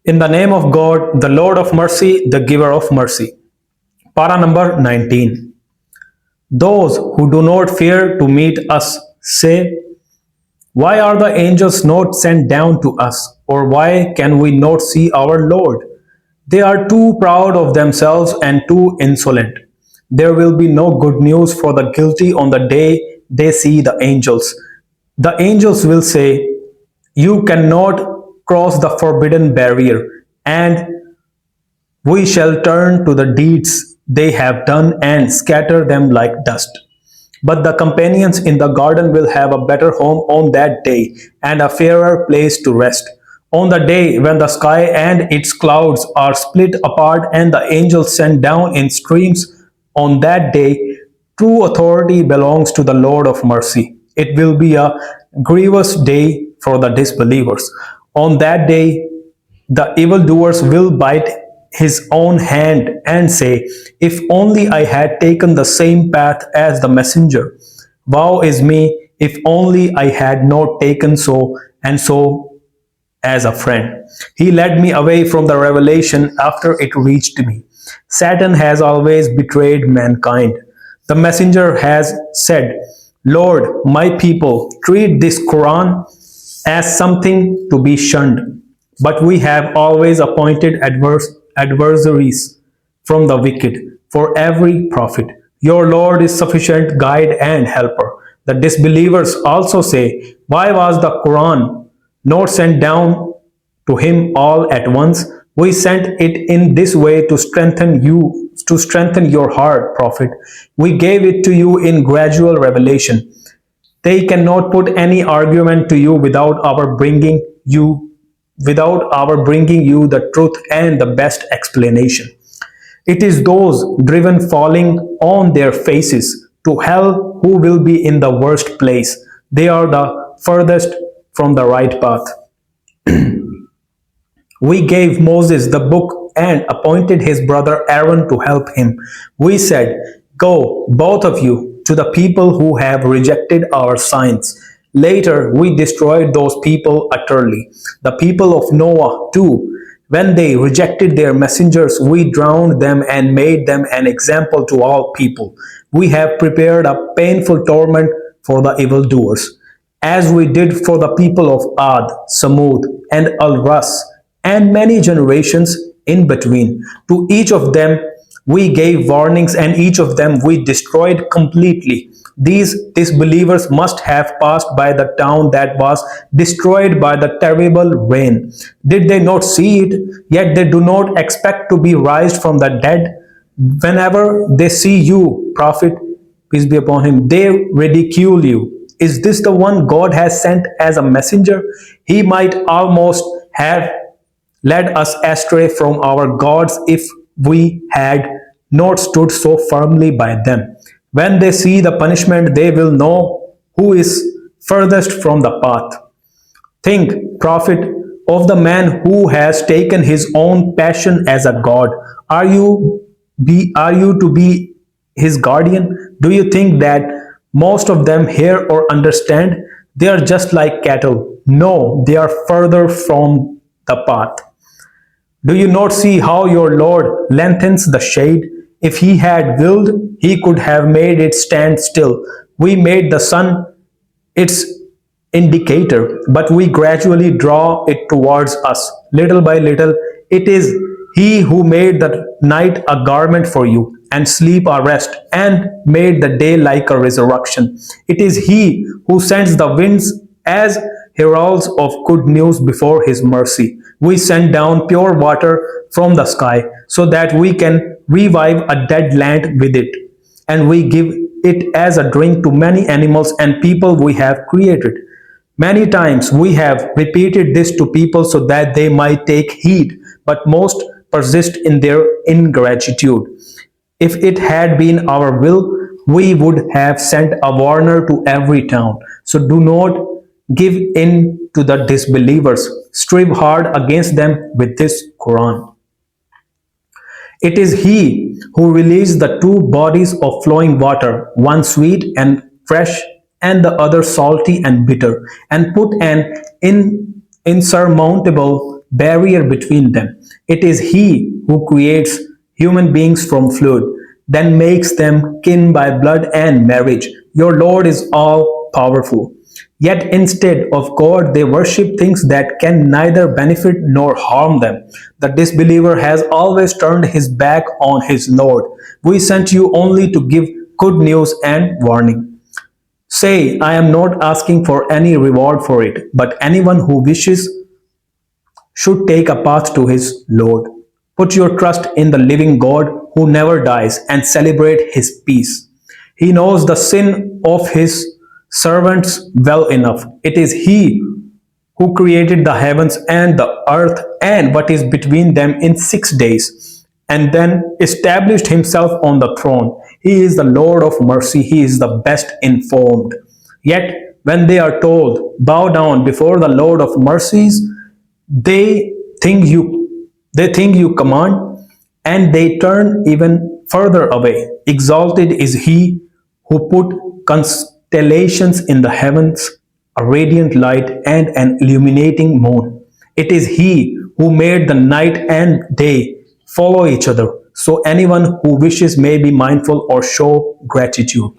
In the name of God, the Lord of mercy, the giver of mercy. Para number 19. Those who do not fear to meet us say, why are the angels not sent down to us? Or why can we not see our Lord? They are too proud of themselves and too insolent. There will be no good news for the guilty on the day they see the angels. The angels will say, you cannot cross the forbidden barrier, and we shall turn to the deeds they have done and scatter them like dust. But the companions in the garden will have a better home on that day and a fairer place to rest. On the day when the sky and its clouds are split apart and the angels sent down in streams, on that day, true authority belongs to the Lord of mercy. It will be a grievous day for the disbelievers. On that day, the evildoers will bite his own hand and say, if only I had taken the same path as the messenger. Woe is me, if only I had not taken so and so as a friend. He led me away from the revelation after it reached me. Satan has always betrayed mankind. The messenger has said, Lord, my people treat this Qur'an as something to be shunned, but we have always appointed adversaries from the wicked for every prophet. Your Lord is sufficient guide and helper. The disbelievers also say, why was the Quran not sent down to him all at once? We sent it in this way to strengthen your heart, Prophet. We gave it to you in gradual revelation. They cannot put any argument to you without our bringing you the truth and the best explanation. It is those driven falling on their faces to hell who will be in the worst place. They are the furthest from the right path. We gave Moses the book and appointed his brother Aaron to help him. We said, go, both of you, to the people who have rejected our signs. Later, we destroyed those people utterly. The people of Noah, too. When they rejected their messengers, we drowned them and made them an example to all people. We have prepared a painful torment for the evildoers, as we did for the people of Ad, Samud, and Al-Ras, and many generations in between. To each of them we gave warnings, and each of them we destroyed completely. These disbelievers must have passed by the town that was destroyed by the terrible rain. Did they not see it? Yet they do not expect to be raised from the dead. Whenever they see you, Prophet, peace be upon him, they ridicule you. Is this the one God has sent as a messenger? He might almost have led us astray from our gods if we had not stood so firmly by them. When they see the punishment, they will know who is furthest from the path. Think, Prophet, of the man who has taken his own passion as a god. Are you to be his guardian? Do you think that most of them hear or understand? They are just like cattle. No, they are further from the path. Do you not see how your Lord lengthens the shade? If he had willed, he could have made it stand still. We made the sun its indicator, but we gradually draw it towards us, little by little. It is he who made the night a garment for you, and sleep a rest, and made the day like a resurrection. It is he who sends the winds as heralds of good news before his mercy. We send down pure water from the sky so that we can revive a dead land with it, and we give it as a drink to many animals and people we have created. Many times we have repeated this to people so that they might take heed, but most persist in their ingratitude. If it had been our will, we would have sent a warner to every town. So do not give in to the disbelievers. Strive hard against them with this Quran. It is he who released the two bodies of flowing water, one sweet and fresh and the other salty and bitter, and put an insurmountable barrier between them. It is He who creates human beings from fluid, then makes them kin by blood and marriage. Your Lord is all powerful. Yet instead of God, they worship things that can neither benefit nor harm them. The disbeliever has always turned his back on his Lord. We sent you only to give good news and warning. Say, I am not asking for any reward for it, but anyone who wishes should take a path to his Lord. Put your trust in the living God who never dies and celebrate his peace. He knows the sin of his servants well enough. It is he who created the heavens and the earth and what is between them in 6 days, and then established himself on the throne. He is the Lord of mercy, he is the best informed. Yet, when they are told, bow down before the Lord of mercies, they think you command, and they turn even further away. Exalted is he who put constellations in the heavens, a radiant light and an illuminating moon. It is he who made the night and day follow each other, so anyone who wishes may be mindful or show gratitude.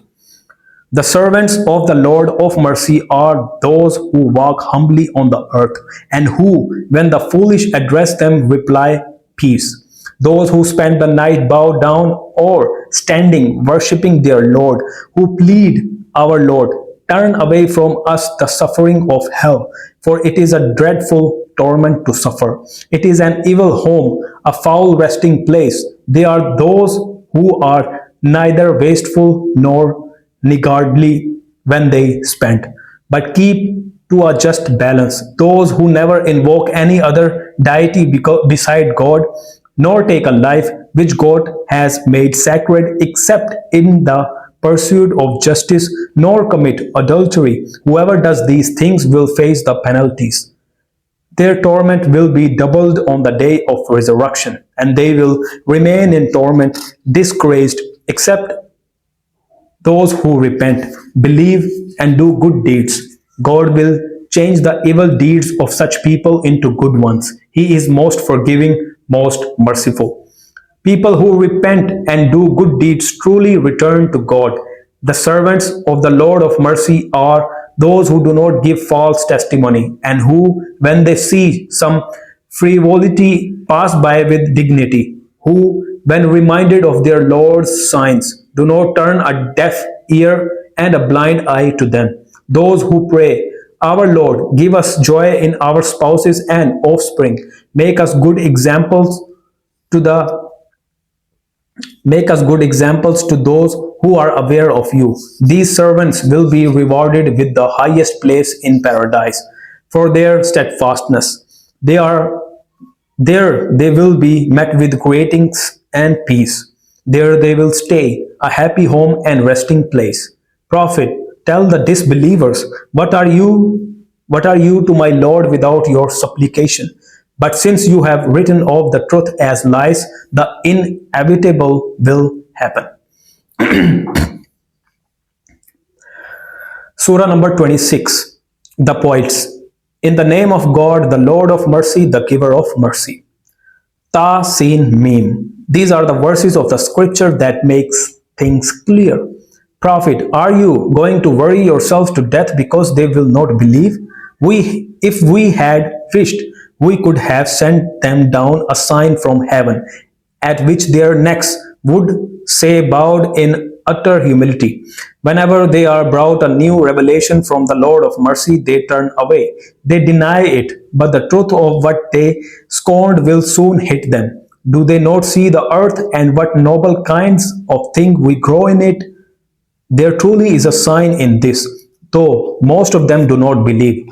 The servants of the Lord of mercy are those who walk humbly on the earth, and who, when the foolish address them, reply, peace. Those who spend the night bowed down or standing, worshipping their Lord, who plead, our Lord, turn away from us the suffering of hell, for it is a dreadful torment to suffer. It is an evil home, a foul resting place. They are those who are neither wasteful nor niggardly when they spend, but keep to a just balance. Those who never invoke any other deity beside God, nor take a life which God has made sacred except in the pursuit of justice, nor commit adultery. Whoever does these things will face the penalties. Their torment will be doubled on the day of resurrection, and they will remain in torment, disgraced, except those who repent, believe, and do good deeds. God will change the evil deeds of such people into good ones. He is most forgiving, most merciful. People who repent and do good deeds truly return to God. The servants of the Lord of mercy are those who do not give false testimony, and who, when they see some frivolity, pass by with dignity, who, when reminded of their Lord's signs, do not turn a deaf ear and a blind eye to them. Those who pray, our Lord, give us joy in our spouses and offspring. Make us good examples to the Make us good examples to those who are aware of you. These servants will be rewarded with the highest place in paradise for their steadfastness. There they will be met with greetings and peace. There they will stay, a happy home and resting place. Prophet, tell the disbelievers, what are you to my Lord without your supplication? But since you have written off the truth as lies, the inevitable will happen. Surah number 26. The Poets. In the name of God, the Lord of mercy, the giver of mercy. Ta, Sin, Mim. These are the verses of the scripture that makes things clear. Prophet, are you going to worry yourself to death because they will not believe? If we had wished, we could have sent them down a sign from heaven, at which their necks would say bowed in utter humility. Whenever they are brought a new revelation from the Lord of mercy, they turn away. They deny it, but the truth of what they scorned will soon hit them. Do they not see the earth and what noble kinds of thing we grow in it? There truly is a sign in this, though most of them do not believe.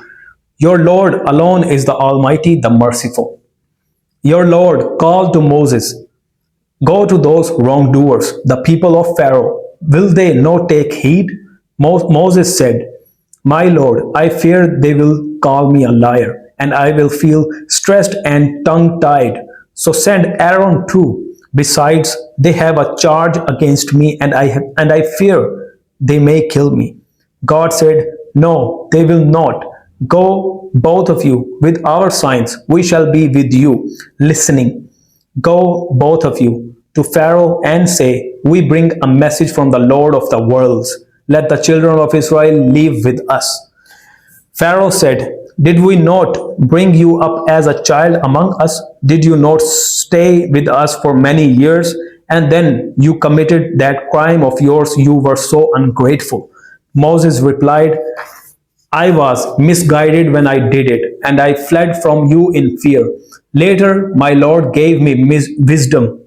Your Lord alone is the Almighty, the Merciful. Your Lord called to Moses, go to those wrongdoers, the people of Pharaoh. Will they not take heed? Moses said, my Lord, I fear they will call me a liar, and I will feel stressed and tongue-tied. So send Aaron too. Besides, they have a charge against me, and I fear they may kill me. God said, no, they will not. Go, both of you, with our signs, we shall be with you, listening. Go, both of you, to Pharaoh and say, we bring a message from the Lord of the worlds. Let the children of Israel live with us. Pharaoh said, did we not bring you up as a child among us? Did you not stay with us for many years? And then you committed that crime of yours. You were so ungrateful. Moses replied, I was misguided when I did it, and I fled from you in fear. Later, my Lord gave me wisdom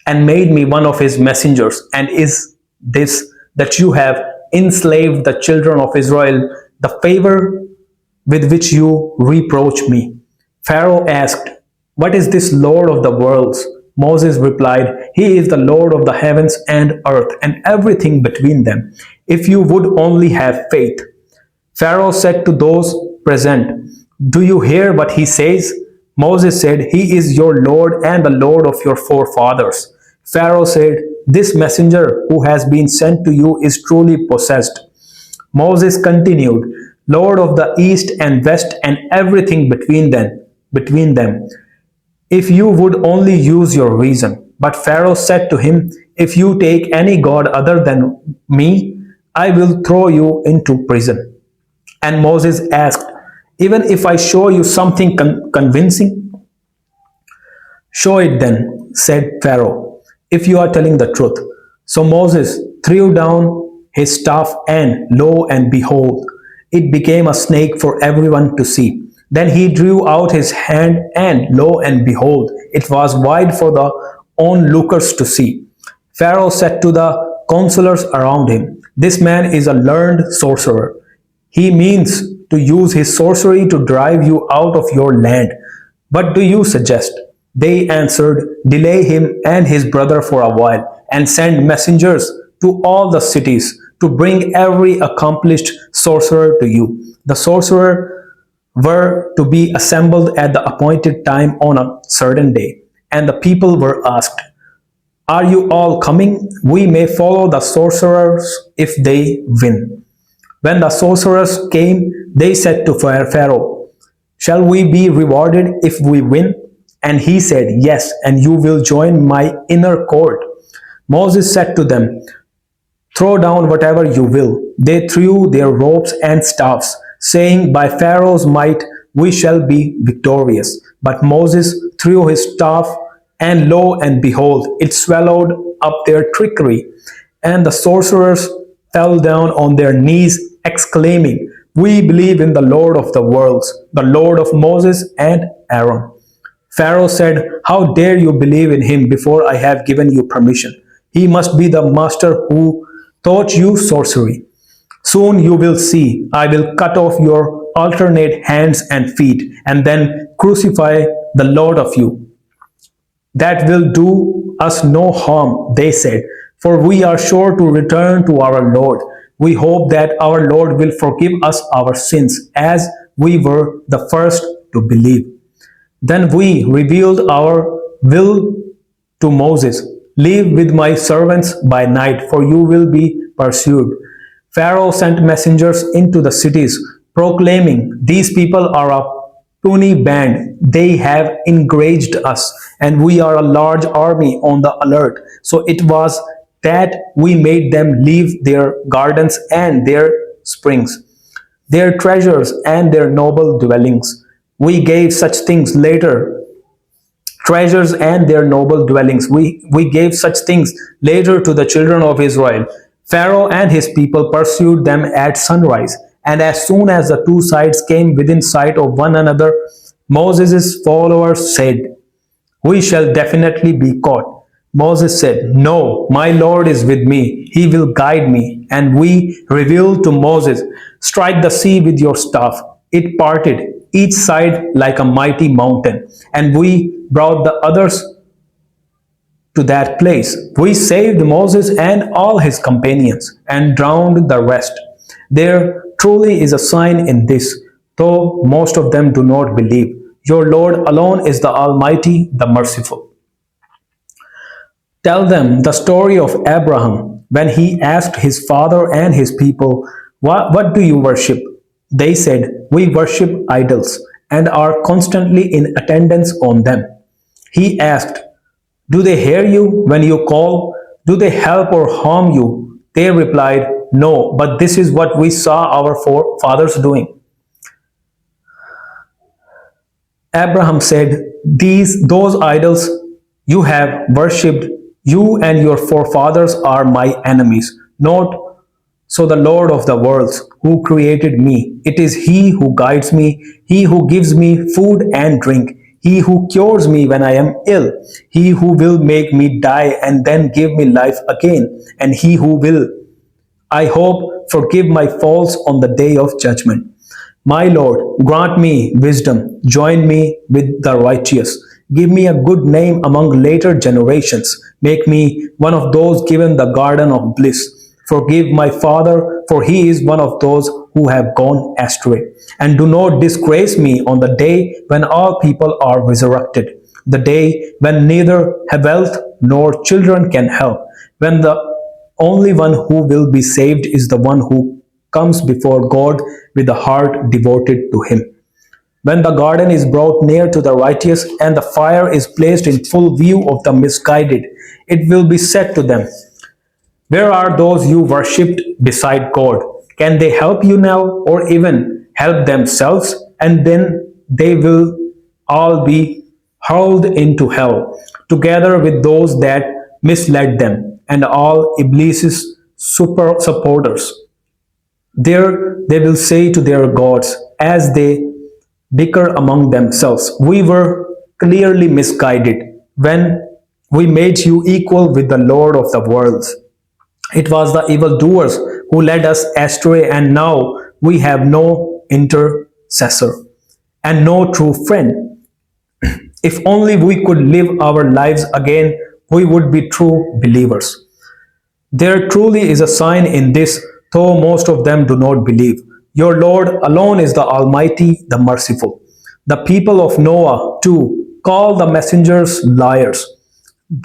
and made me one of his messengers. And is this that you have enslaved the children of Israel, the favor with which you reproach me? Pharaoh asked, what is this Lord of the worlds? Moses replied, he is the Lord of the heavens and earth and everything between them. If you would only have faith. Pharaoh said to those present, do you hear what he says? Moses said, he is your Lord and the Lord of your forefathers. Pharaoh said, this messenger who has been sent to you is truly possessed. Moses continued, Lord of the east and west and everything between them, if you would only use your reason. But Pharaoh said to him, if you take any god other than me, I will throw you into prison. And Moses asked, even if I show you something convincing? Show it then, said Pharaoh, if you are telling the truth. So Moses threw down his staff, and lo and behold, it became a snake for everyone to see. Then he drew out his hand, and lo and behold, it was wide for the onlookers to see. Pharaoh said to the counselors around him, this man is a learned sorcerer. He means to use his sorcery to drive you out of your land. What do you suggest? They answered, delay him and his brother for a while, and send messengers to all the cities to bring every accomplished sorcerer to you. The sorcerer were to be assembled at the appointed time on a certain day. And the people were asked, are you all coming? We may follow the sorcerers if they win. When the sorcerers came, they said to Pharaoh, shall we be rewarded if we win? And he said, yes, and you will join my inner court. Moses said to them, throw down whatever you will. They threw their ropes and staffs, saying, by Pharaoh's might we shall be victorious. But Moses threw his staff, and lo and behold, it swallowed up their trickery. And the sorcerers fell down on their knees, exclaiming, we believe in the Lord of the worlds, the Lord of Moses and Aaron. Pharaoh said, how dare you believe in him before I have given you permission? He must be the master who taught you sorcery. Soon you will see, I will cut off your alternate hands and feet, and then crucify the Lord of you. That will do us no harm, they said, for we are sure to return to our Lord. We hope that our Lord will forgive us our sins, as we were the first to believe. Then we revealed our will to Moses. Leave with my servants by night, for you will be pursued. Pharaoh sent messengers into the cities, proclaiming, these people are a puny band. They have enraged us, and we are a large army on the alert. So it was that we made them leave their gardens and their springs, their treasures and their noble dwellings. We gave such things later, treasures and their noble dwellings. We gave such things later to the children of Israel. Pharaoh and his people pursued them at sunrise, and as soon as the two sides came within sight of one another, Moses' followers said, we shall definitely be caught. Moses said, no, my Lord is with me. He will guide me. And we revealed to Moses, strike the sea with your staff. It parted, each side like a mighty mountain. And we brought the others to that place. We saved Moses and all his companions and drowned the rest. There truly is a sign in this, though most of them do not believe. Your Lord alone is the Almighty, the Merciful. Tell them the story of Abraham when he asked his father and his people, what do you worship? They said, "We worship idols and are constantly in attendance on them." He asked, "Do they hear you when you call? Do they help or harm you?" They replied, "No, but this is what we saw our forefathers doing." Abraham said, those idols you have worshipped, you and your forefathers are my enemies. Not so the Lord of the worlds, who created me. It is He who guides me, He who gives me food and drink, He who cures me when I am ill, He who will make me die and then give me life again, and He who will, I hope, forgive my faults on the day of judgment. My Lord, grant me wisdom, join me with the righteous. Give me a good name among later generations. Make me one of those given the garden of bliss. Forgive my father, for he is one of those who have gone astray. And do not disgrace me on the day when all people are resurrected, the day when neither wealth nor children can help, when the only one who will be saved is the one who comes before God with a heart devoted to Him. When the garden is brought near to the righteous and the fire is placed in full view of the misguided, it will be said to them, "Where are those you worshipped beside God? Can they help you now or even help themselves?" And then they will all be hurled into hell, together with those that misled them and all Iblis's super supporters. There they will say to their gods as they bicker among themselves, "We were clearly misguided when we made you equal with the Lord of the worlds. It was the evildoers who led us astray, and now we have no intercessor and no true friend. If only we could live our lives again, we would be true believers." There truly is a sign in this, though most of them do not believe. Your Lord alone is the Almighty, the Merciful. The people of Noah, too, call the messengers liars.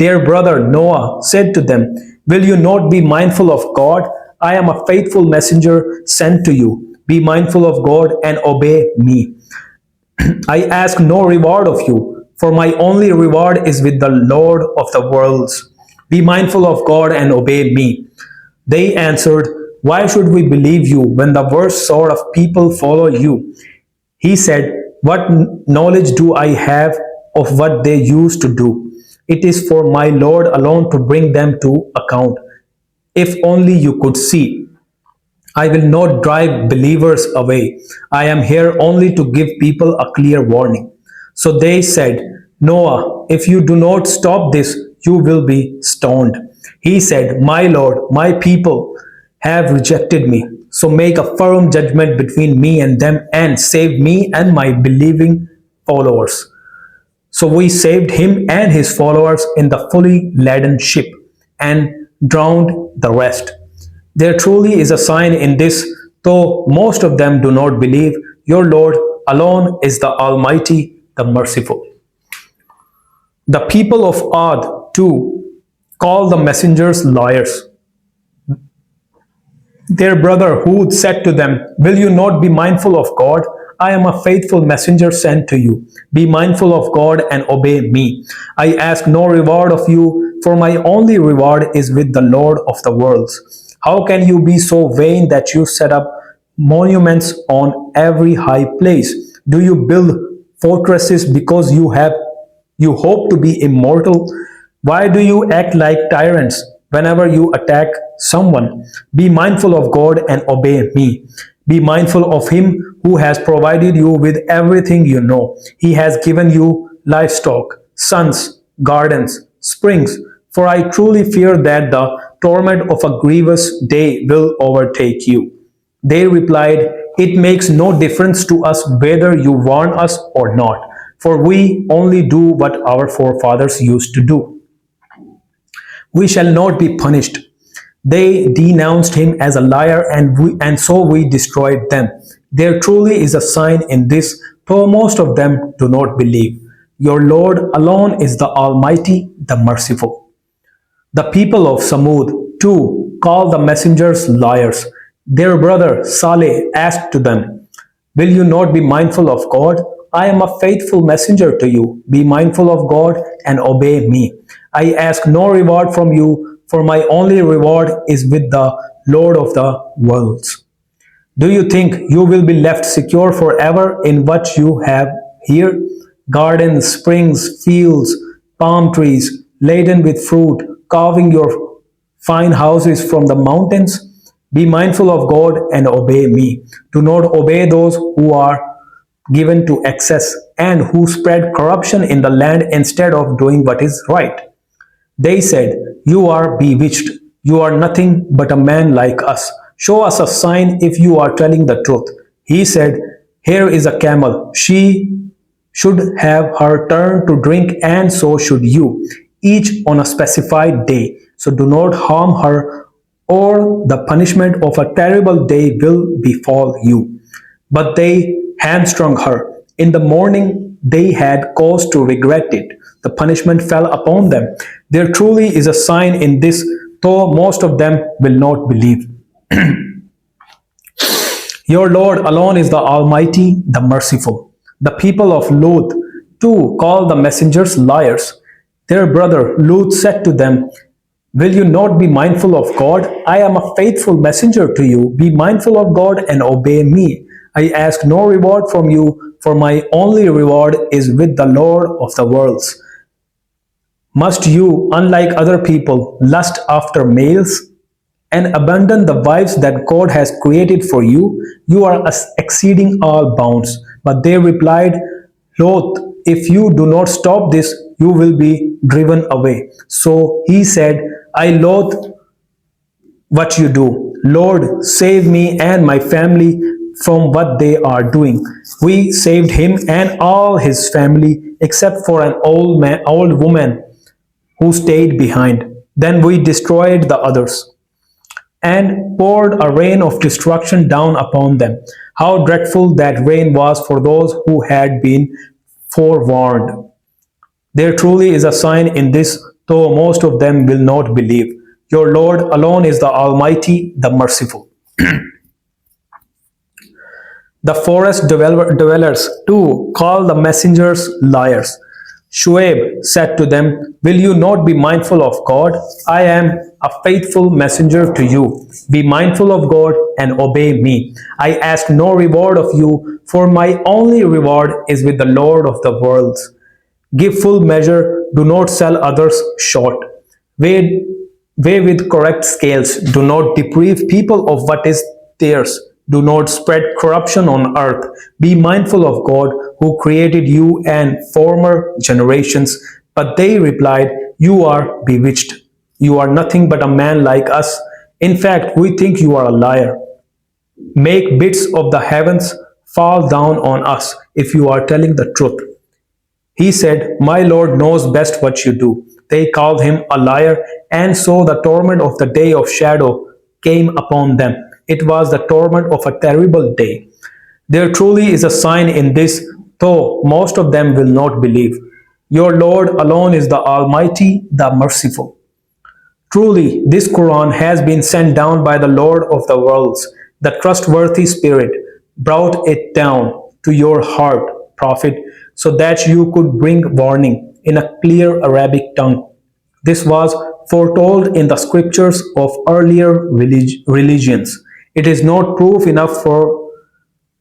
Their brother Noah said to them, "Will you not be mindful of God? I am a faithful messenger sent to you. Be mindful of God and obey me. I ask no reward of you, for my only reward is with the Lord of the worlds. Be mindful of God and obey me." They answered, "Why should we believe you when the worst sort of people follow you?" He said, "What knowledge do I have of what they used to do? It is for my Lord alone to bring them to account. If only you could see. I will not drive believers away. I am here only to give people a clear warning." So they said, "Noah, if you do not stop this, you will be stoned." He said, "My Lord, my people have rejected me. So make a firm judgment between me and them and save me and my believing followers." So we saved him and his followers in the fully laden ship and drowned the rest. There truly is a sign in this, though most of them do not believe. Your Lord alone is the Almighty, the Merciful. The people of Ad, too, call the messengers liars. Their brother Hud said to them, "Will you not be mindful of God? I am a faithful messenger sent to you. Be mindful of God and obey me. I ask no reward of you, for my only reward is with the Lord of the worlds. How can you be so vain that you set up monuments on every high place? Do you build fortresses because you hope to be immortal? Why do you act like tyrants whenever you attack someone? Be mindful of God and obey me. Be mindful of Him who has provided you with everything you know. He has given you livestock, sons, gardens, springs. For I truly fear that the torment of a grievous day will overtake you." They replied, "It makes no difference to us whether you warn us or not, for we only do what our forefathers used to do. We shall not be punished." They denounced him as a liar, and so we destroyed them. There truly is a sign in this, though most of them do not believe. Your Lord alone is the Almighty, the Merciful. The people of Samud, too, call the messengers liars. Their brother Saleh asked to them, Will you not be mindful of God? I am a faithful messenger to you. Be mindful of God and obey me. I ask no reward from you, for my only reward is with the Lord of the worlds. Do you think you will be left secure forever in what you have here? Gardens, springs, fields, palm trees, laden with fruit, carving your fine houses from the mountains? Be mindful of God and obey me. Do not obey those who are given to excess and who spread corruption in the land instead of doing what is right. They said, "You are bewitched. You are nothing but a man like us. Show us a sign if you are telling the truth." He said, "Here is a camel. She should have her turn to drink, and so should you, each on a specified day. So do not harm her, or the punishment of a terrible day will befall you." But they hamstrung her. In the morning, they had cause to regret it. The punishment fell upon them. There truly is a sign in this, though most of them will not believe. Your Lord alone is the Almighty, the Merciful. The people of Lut too called the messengers liars. Their brother Lut said to them, "Will you not be mindful of God? I am a faithful messenger to you. Be mindful of God and obey me. I ask no reward from you, for my only reward is with the Lord of the worlds. Must you, unlike other people, lust after males and abandon the wives that God has created for you? You are exceeding all bounds." But they replied, "Lot, if you do not stop this, you will be driven away." So he said, "I loathe what you do. Lord, save me and my family from what they are doing." We saved him and all his family except for an old woman who stayed behind. Then we destroyed the others and poured a rain of destruction down upon them. How dreadful that rain was for those who had been forewarned. There truly is a sign in this, though most of them will not believe. Your Lord alone is the Almighty, the Merciful. The forest dwellers too call the messengers liars. Shuaib said to them, "Will you not be mindful of God? I am a faithful messenger to you. Be mindful of God and obey me. I ask no reward of you, for my only reward is with the Lord of the worlds. Give full measure, do not sell others short. Weigh with correct scales, do not deprive people of what is theirs. Do not spread corruption on earth. Be mindful of God who created you and former generations." But they replied, "You are bewitched. You are nothing but a man like us. In fact, we think you are a liar. Make bits of the heavens fall down on us if you are telling the truth." He said, "My Lord knows best what you do." They called him a liar, and so the torment of the day of shadow came upon them. It was the torment of a terrible day. There truly is a sign in this, though most of them will not believe. Your Lord alone is the Almighty, the Merciful. Truly, this Qur'an has been sent down by the Lord of the worlds. The trustworthy Spirit brought it down to your heart, Prophet, so that you could bring warning in a clear Arabic tongue. This was foretold in the scriptures of earlier religions. It is not proof enough for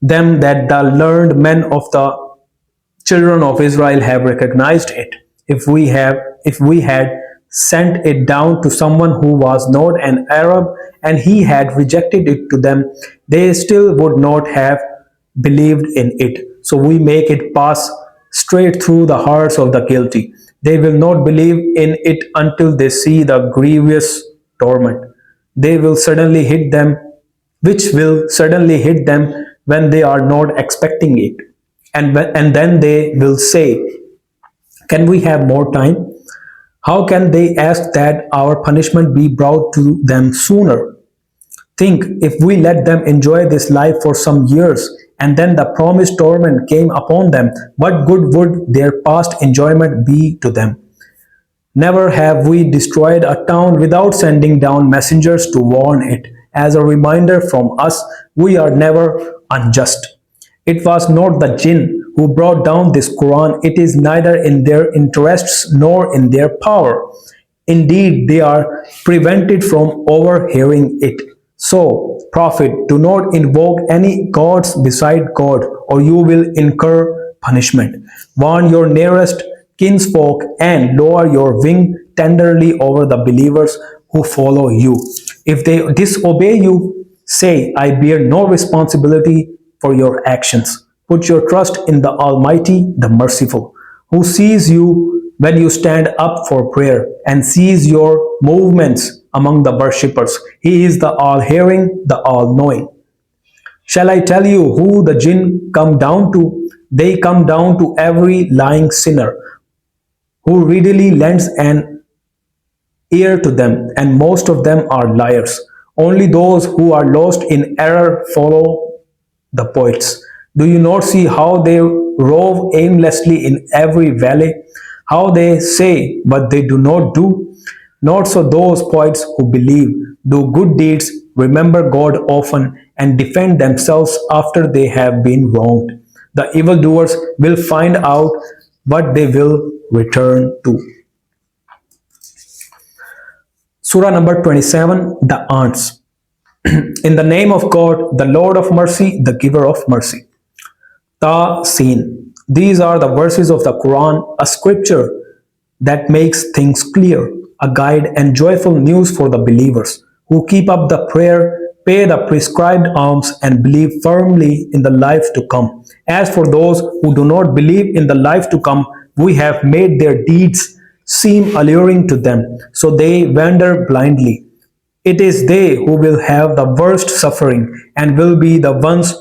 them that the learned men of the children of Israel have recognized it. If we had sent it down to someone who was not an Arab and he had rejected it to them, they still would not have believed in it. So we make it pass straight through the hearts of the guilty. They will not believe in it until they see the grievous torment. They will suddenly hit them, which will suddenly hit them when they are not expecting it. And then they will say, "Can we have more time?" How can they ask that our punishment be brought to them sooner? Think, if we let them enjoy this life for some years and then the promised torment came upon them, what good would their past enjoyment be to them? Never have we destroyed a town without sending down messengers to warn it. As a reminder from us, we are never unjust. It was not the jinn who brought down this Quran. It is neither in their interests nor in their power. Indeed, they are prevented from overhearing it. So, Prophet, do not invoke any gods beside God, or you will incur punishment. Warn your nearest kinsfolk and lower your wing tenderly over the believers who follow you. If they disobey you, say, I bear no responsibility for your actions. Put your trust in the Almighty, the Merciful, who sees you when you stand up for prayer and sees your movements among the worshippers. He is the all-hearing, the all-knowing. Shall I tell you who the jinn come down to? They come down to every lying sinner who readily lends an ear to them, and most of them are liars. Only those who are lost in error follow the poets. Do you not see how they rove aimlessly in every valley? How they say, but they do not do? Not so those poets who believe, do good deeds, remember God often, and defend themselves after they have been wronged. The evildoers will find out what they will return to. Surah number 27, the ants. In the name of God, the Lord of mercy, the giver of mercy. Ta-Seen. These are the verses of the Quran, a scripture that makes things clear, a guide and joyful news for the believers who keep up the prayer, pay the prescribed alms, and believe firmly in the life to come. As for those who do not believe in the life to come, we have made their deeds seem alluring to them, so they wander blindly. It is they who will have the worst suffering and will be the ones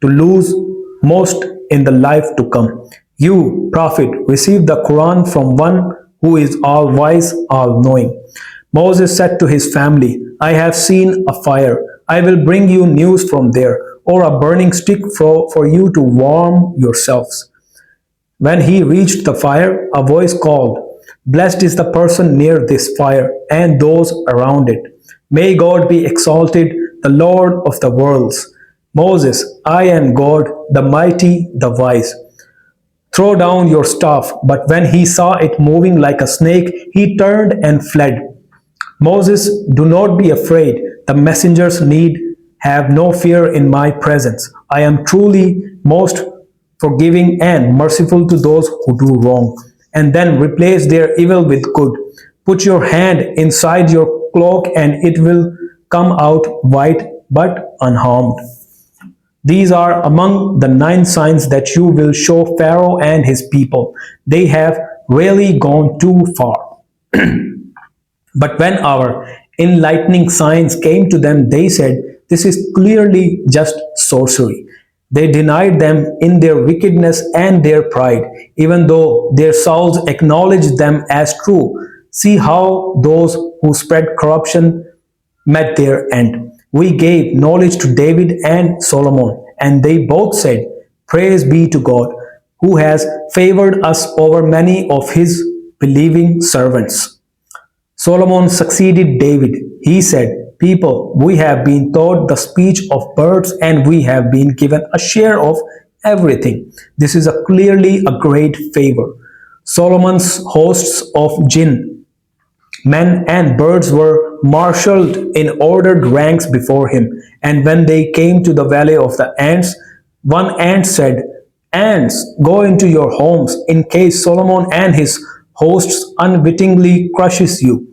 to lose most in the life to come. You, Prophet, receive the Quran from one who is all wise, all knowing. Moses said to his family, I have seen a fire. I will bring you news from there, or a burning stick for you to warm yourselves. When he reached the fire, a voice called, Blessed is the person near this fire and those around it. May God be exalted, the Lord of the worlds. Moses, I am God, the mighty, the wise. Throw down your staff. But when he saw it moving like a snake, he turned and fled. Moses, do not be afraid. The messengers need have no fear in my presence. I am truly most forgiving and merciful to those who do wrong. And then replace their evil with good. Put your hand inside your cloak and it will come out white but unharmed. These are among the 9 signs that you will show Pharaoh and his people. They have really gone too far. But when our enlightening signs came to them, they said, This is clearly just sorcery. They denied them in their wickedness and their pride, even though their souls acknowledged them as true. See how those who spread corruption met their end. We gave knowledge to David and Solomon, and they both said, Praise be to God, who has favored us over many of his believing servants. Solomon succeeded David. He said, People, we have been taught the speech of birds and we have been given a share of everything. This is clearly a great favor. Solomon's hosts of jinn, men and birds were marshaled in ordered ranks before him. And when they came to the valley of the ants, one ant said, Ants, go into your homes in case Solomon and his hosts unwittingly crushes you.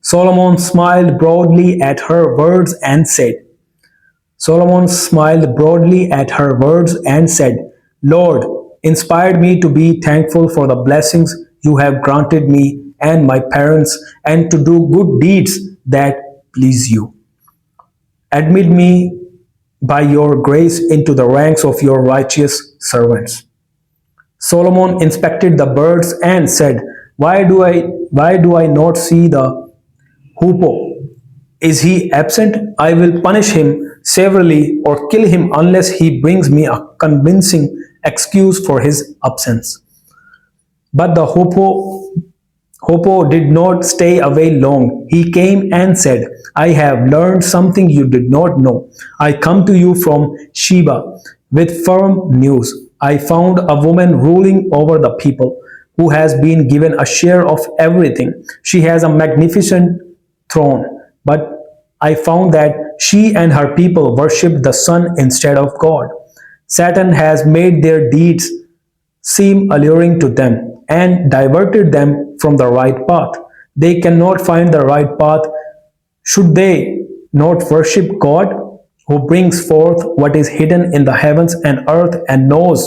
Solomon smiled broadly at her words and said, Lord, inspired me to be thankful for the blessings you have granted me and my parents and to do good deeds that please you. Admit me by your grace into the ranks of your righteous servants. Solomon inspected the birds and said, Why do I not see the hoopoe? Is he absent? I will punish him severely or kill him unless he brings me a convincing excuse for his absence. But the hoopoe did not stay away long. He came and said, I have learned something you did not know. I come to you from Sheba, with firm news. I found a woman ruling over the people who has been given a share of everything. She has a magnificent throne, but I found that she and her people worship the sun instead of God. Satan has made their deeds seem alluring to them and diverted them from the right path. They cannot find the right path. Should they not worship God, who brings forth what is hidden in the heavens and earth and knows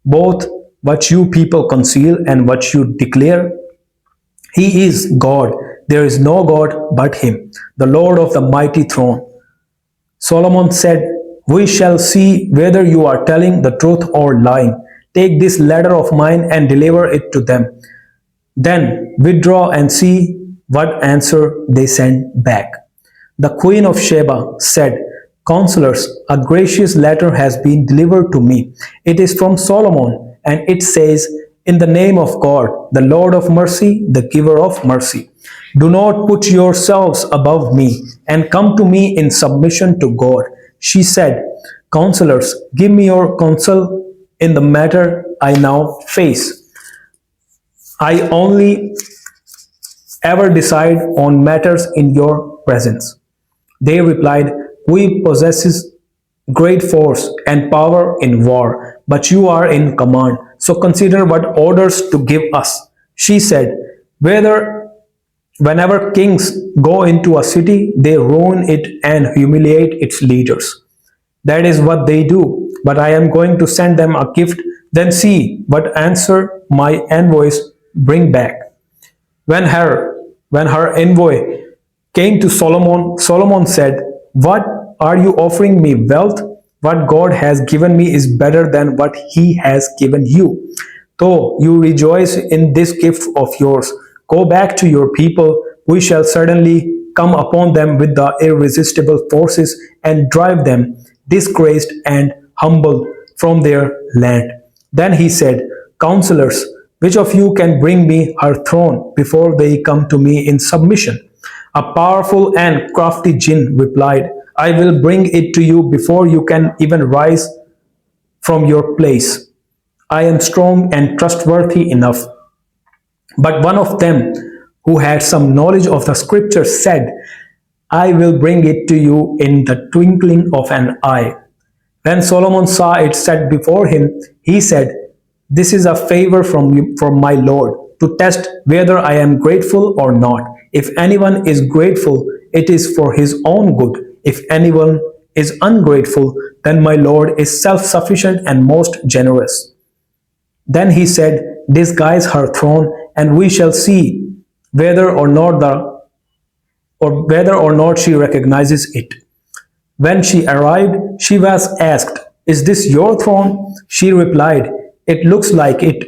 both what you people conceal and what you declare? He is God. There is no God but Him, the Lord of the mighty throne. Solomon said, "We shall see whether you are telling the truth or lying. Take this letter of mine and deliver it to them. Then withdraw and see what answer they send back." The Queen of Sheba said, "Counselors, a gracious letter has been delivered to me. It is from Solomon, and it says, 'In the name of God, the Lord of mercy, the giver of mercy. Do not put yourselves above me, and come to me in submission to God.'" She said, "Counselors, give me your counsel in the matter I now face. I only ever decide on matters in your presence." They replied, "We possess great force and power in war, but you are in command, so consider what orders to give us." She said, "Whether Whenever kings go into a city, they ruin it and humiliate its leaders. That is what they do. But I am going to send them a gift, then see what answer my envoys bring back." When her envoy came to Solomon, Solomon said, "What are you offering me? Wealth? What God has given me is better than what He has given you. Though you rejoice in this gift of yours, go back to your people. We shall certainly come upon them with the irresistible forces and drive them, disgraced and humbled, from their land." Then he said, "Counselors, which of you can bring me her throne before they come to me in submission?" A powerful and crafty jinn replied, "I will bring it to you before you can even rise from your place. I am strong and trustworthy enough." But one of them, who had some knowledge of the scriptures, said, "I will bring it to you in the twinkling of an eye." When Solomon saw it set before him, he said, "This is a favor from my Lord, to test whether I am grateful or not. If anyone is grateful, it is for his own good. If anyone is ungrateful, then my Lord is self-sufficient and most generous." Then he said, "Disguise her throne, and we shall see whether or not she recognizes it." When she arrived, she was asked, "Is this your throne?" She replied, "It looks like it."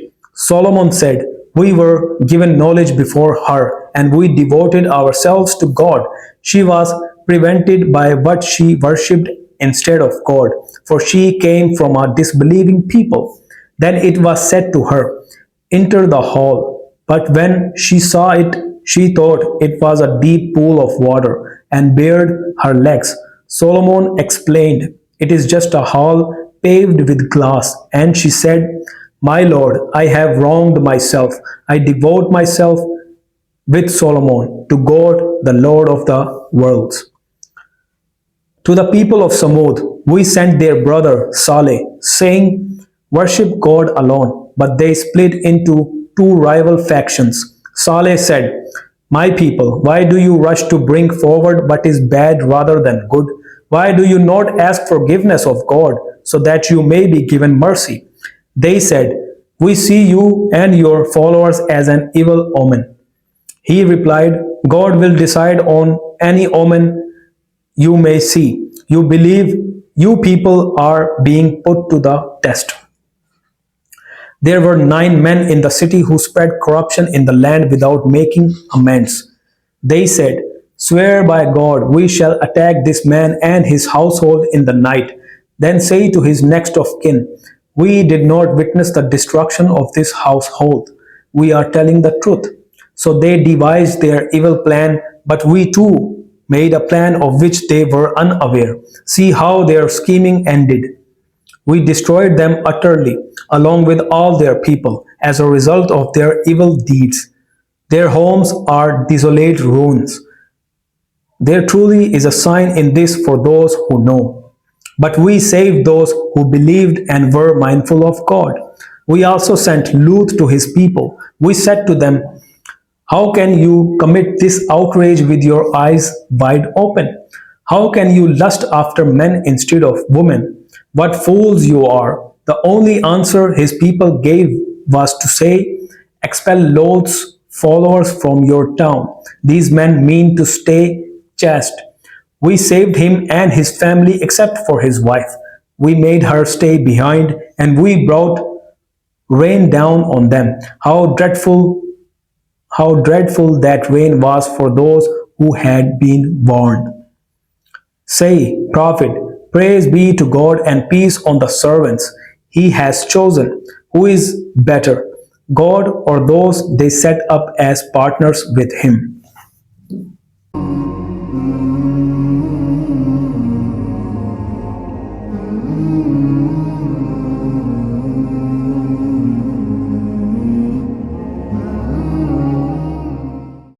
Solomon said, "We were given knowledge before her, and we devoted ourselves to God. She was prevented by what she worshipped instead of God, for she came from a disbelieving people." Then it was said to her, "Enter the hall." But when she saw it, she thought it was a deep pool of water, and bared her legs. Solomon explained, "It is just a hall paved with glass." And she said, "My Lord, I have wronged myself. I devote myself with Solomon to God, the Lord of the worlds." To the people of Samud, we sent their brother Saleh, saying, "Worship God alone." But they split into two rival factions. Saleh said, "My people, why do you rush to bring forward what is bad rather than good? Why do you not ask forgiveness of God, so that you may be given mercy?" They said, "We see you and your followers as an evil omen." He replied, "God will decide on any omen you may see. You believe you people are being put to the test." There were 9 men in the city who spread corruption in the land without making amends. They said, "Swear by God, we shall attack this man and his household in the night, then say to his next of kin, 'We did not witness the destruction of this household. We are telling the truth.' So they devised their evil plan, but we too made a plan of which they were unaware. See how their scheming ended. We destroyed them utterly, along with all their people, as a result of their evil deeds. Their homes are desolate ruins. There truly is a sign in this for those who know. But we saved those who believed and were mindful of God. We also sent Lut to his people. We said to them, how can you commit this outrage with your eyes wide open? How can you lust after men instead of women? What fools you are! The only answer his people gave was to say, expel Lot's followers from your town. These men mean to stay chaste. We saved him and his family except for his wife. We made her stay behind and we brought rain down on them. How dreadful that rain was for those who had been warned. Say, Prophet, praise be to God and peace on the servants he has chosen. Who is better, God or those they set up as partners with him?